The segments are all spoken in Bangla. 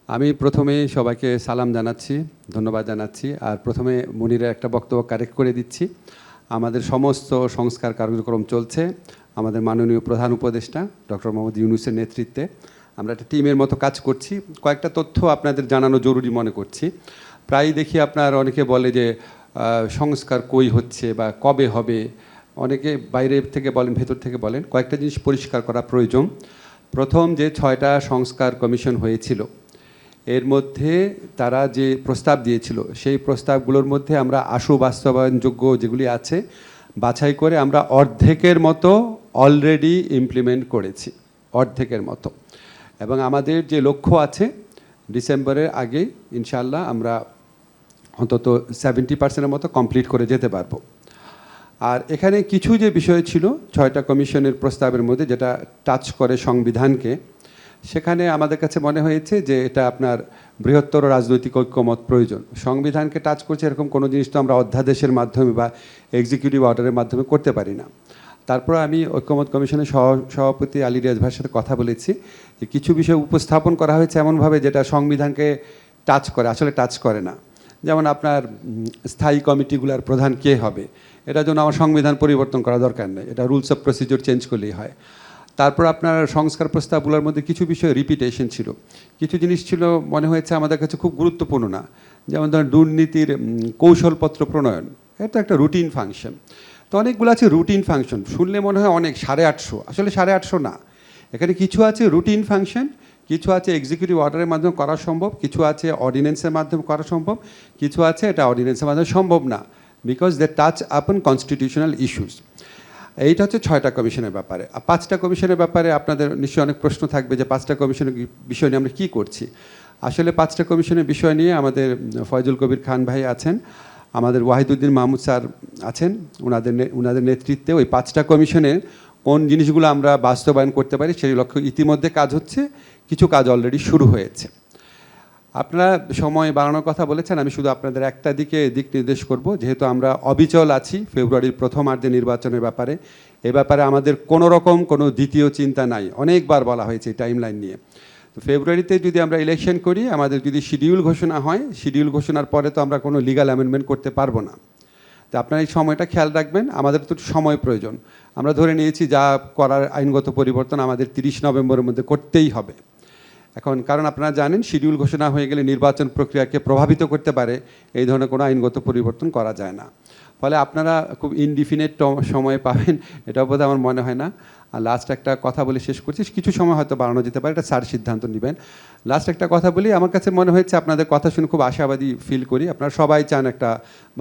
আমি প্রথমে সবাইকে সালাম জানাচ্ছি, ধন্যবাদ জানাচ্ছি। আর প্রথমে মনিরের একটা বক্তব্য কারেক্ট করে দিচ্ছি। আমাদের সমস্ত সংস্কার কার্যক্রম চলছে আমাদের মাননীয় প্রধান উপদেষ্টা ডক্টর মোহাম্মদ ইউনূসের নেতৃত্বে। আমরা একটা টিমের মতো কাজ করছি। কয়েকটা তথ্য আপনাদের জানানো জরুরি মনে করছি। প্রায়ই দেখি আপনার অনেকে বলে যে সংস্কার কই হচ্ছে বা কবে হবে, অনেকে বাইরে থেকে বলেন, ভেতর থেকে বলেন। কয়েকটা জিনিস পরিষ্কার করা প্রয়োজন। প্রথম যে 6টা সংস্কার কমিশন হয়েছিল, এর মধ্যে তারা যে প্রস্তাব দিয়েছিল সেই প্রস্তাবগুলোর মধ্যে আমরা আশু বাস্তবায়নযোগ্য যেগুলি আছে বাছাই করে আমরা অর্ধেকের মতো অলরেডি ইমপ্লিমেন্ট করেছি, অর্ধেকের মতো। এবং আমাদের যে লক্ষ্য আছে ডিসেম্বরের আগে ইনশাআল্লাহ আমরা অন্তত 70% মতো কমপ্লিট করে যেতে পারবো। আর এখানে কিছু যে বিষয় ছিল 6টা কমিশনের প্রস্তাবের মধ্যে যেটা টাচ করে সংবিধানকে, সেখানে আমাদের কাছে মনে হয়েছে যে এটা আপনার বৃহত্তর রাজনৈতিক ঐক্যমত প্রয়োজন। সংবিধানকে টাচ করছে এরকম কোনো জিনিস তো আমরা অধ্যাদেশের মাধ্যমে বা এক্সিকিউটিভ অর্ডারের মাধ্যমে করতে পারি না। তারপর আমি ঐক্যমত কমিশনের সভাপতি আলী রিয়াজ ভাইয়ের সাথে কথা বলেছি যে কিছু বিষয় উপস্থাপন করা হয়েছে এমনভাবে যেটা সংবিধানকে টাচ করে, আসলে টাচ করে না। যেমন আপনার স্থায়ী কমিটিগুলোর প্রধান কে হবে, এটার জন্য আমার সংবিধান পরিবর্তন করা দরকার নেই, এটা রুলস অফ প্রসিডিওর চেঞ্জ করলেই হয়। তারপর আপনার সংস্কার প্রস্তাবগুলোর মধ্যে কিছু বিষয় রিপিটেশন ছিল, কিছু জিনিস ছিল মনে হয়েছে আমাদের কাছে খুব গুরুত্বপূর্ণ না। যেমন ধরেন দুর্নীতির কৌশলপত্র প্রণয়ন, এটা একটা রুটিন ফাংশন। তো অনেকগুলো আছে রুটিন ফাংশন, শুনলে মনে হয় অনেক 850, আসলে 850 না। এখানে কিছু আছে রুটিন ফাংশন, কিছু আছে এক্সিকিউটিভ অর্ডারের মাধ্যমে করা সম্ভব, কিছু আছে অর্ডিন্যান্সের মাধ্যমে করা সম্ভব, কিছু আছে এটা অর্ডিন্যান্সের মাধ্যমে সম্ভব না, বিকজ দে টাচ আপন কনস্টিটিউশনাল ইস্যুস। এইটা হচ্ছে 6টা কমিশনের ব্যাপারে। আর 5টা কমিশনের ব্যাপারে আপনাদের নিশ্চয়ই অনেক প্রশ্ন থাকবে যে 5টা কমিশনের বিষয় নিয়ে আমরা কী করছি। আসলে 5টা কমিশনের বিষয় নিয়ে আমাদের ফয়জুল কবির খান ভাই আছেন, আমাদের ওয়াহিদুদ্দিন মাহমুদ স্যার আছেন, ওনাদের নেতৃত্বে ওই 5টা কমিশনের কোন জিনিসগুলো আমরা বাস্তবায়ন করতে পারি সেই লক্ষ্যে ইতিমধ্যে কাজ হচ্ছে, কিছু কাজ অলরেডি শুরু হয়েছে। আপনারা সময় বাড়ানোর কথা বলেছেন, আমি শুধু আপনাদের একটা দিক নির্দেশ করব। যেহেতু আমরা অবিচল আছি ফেব্রুয়ারির প্রথমার্ধে নির্বাচনের ব্যাপারে, এ ব্যাপারে আমাদের কোনো রকম কোনো দ্বিতীয় চিন্তা নাই। অনেকবার বলা হয়েছে এই টাইম লাইন নিয়ে। তো ফেব্রুয়ারিতে যদি আমরা ইলেকশন করি, আমাদের যদি শিডিউল ঘোষণা হয়, শিডিউল ঘোষণার পরে তো আমরা কোনো লিগাল অ্যামেন্ডমেন্ট করতে পারবো না। তো আপনারা এই সময়টা খেয়াল রাখবেন, আমাদের তো সময় প্রয়োজন। আমরা ধরে নিয়েছি যা করার আইনগত পরিবর্তন আমাদের 30 নভেম্বরের মধ্যে করতেই হবে। এখন কারণ আপনারা জানেন শিডিউল ঘোষণা হয়ে গেলে নির্বাচন প্রক্রিয়াকে প্রভাবিত করতে পারে, এই ধরনের কোনো আইনগত পরিবর্তন করা যায় না। ফলে আপনারা খুব ইনডিফিনিট সময় পাবেন, এটাও বোধহয় আমার মনে হয় না। আর লাস্ট একটা কথা বলে শেষ করছি, কিছু সময় হয়তো বাড়ানো যেতে পারে, এটা স্যার সিদ্ধান্ত নেবেন। লাস্ট একটা কথা বলি, আমার কাছে মনে হয়েছে আপনাদের কথা শুনে খুব আশাবাদী ফিল করি। আপনারা সবাই চান একটা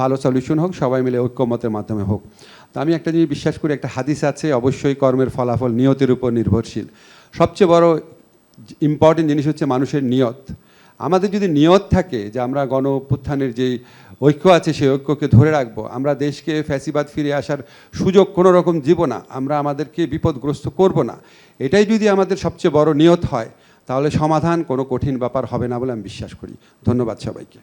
ভালো সলিউশন হোক, সবাই মিলে ঐক্যমতের মাধ্যমে হোক। তো আমি একটা জিনিস বিশ্বাস করি, একটা হাদিস আছে, অবশ্যই কর্মের ফলাফল নিয়তের উপর নির্ভরশীল। সবচেয়ে বড় ইম্পর্টেন্ট জিনিস হচ্ছে মানুষের নিয়ত। আমাদের যদি নিয়ত থাকে যে আমরা গণ অভ্যুত্থানের যেই ঐক্য আছে সেই ঐক্যকে ধরে রাখবো, আমরা দেশকে ফ্যাসিবাদ ফিরে আসার সুযোগ কোনো রকম দিব না, আমরা আমাদেরকে বিপদগ্রস্ত করব না, এটাই যদি আমাদের সবচেয়ে বড় নিয়ত হয়, তাহলে সমাধান কোনো কঠিন ব্যাপার হবে না বলে আমি বিশ্বাস করি। ধন্যবাদ সবাইকে।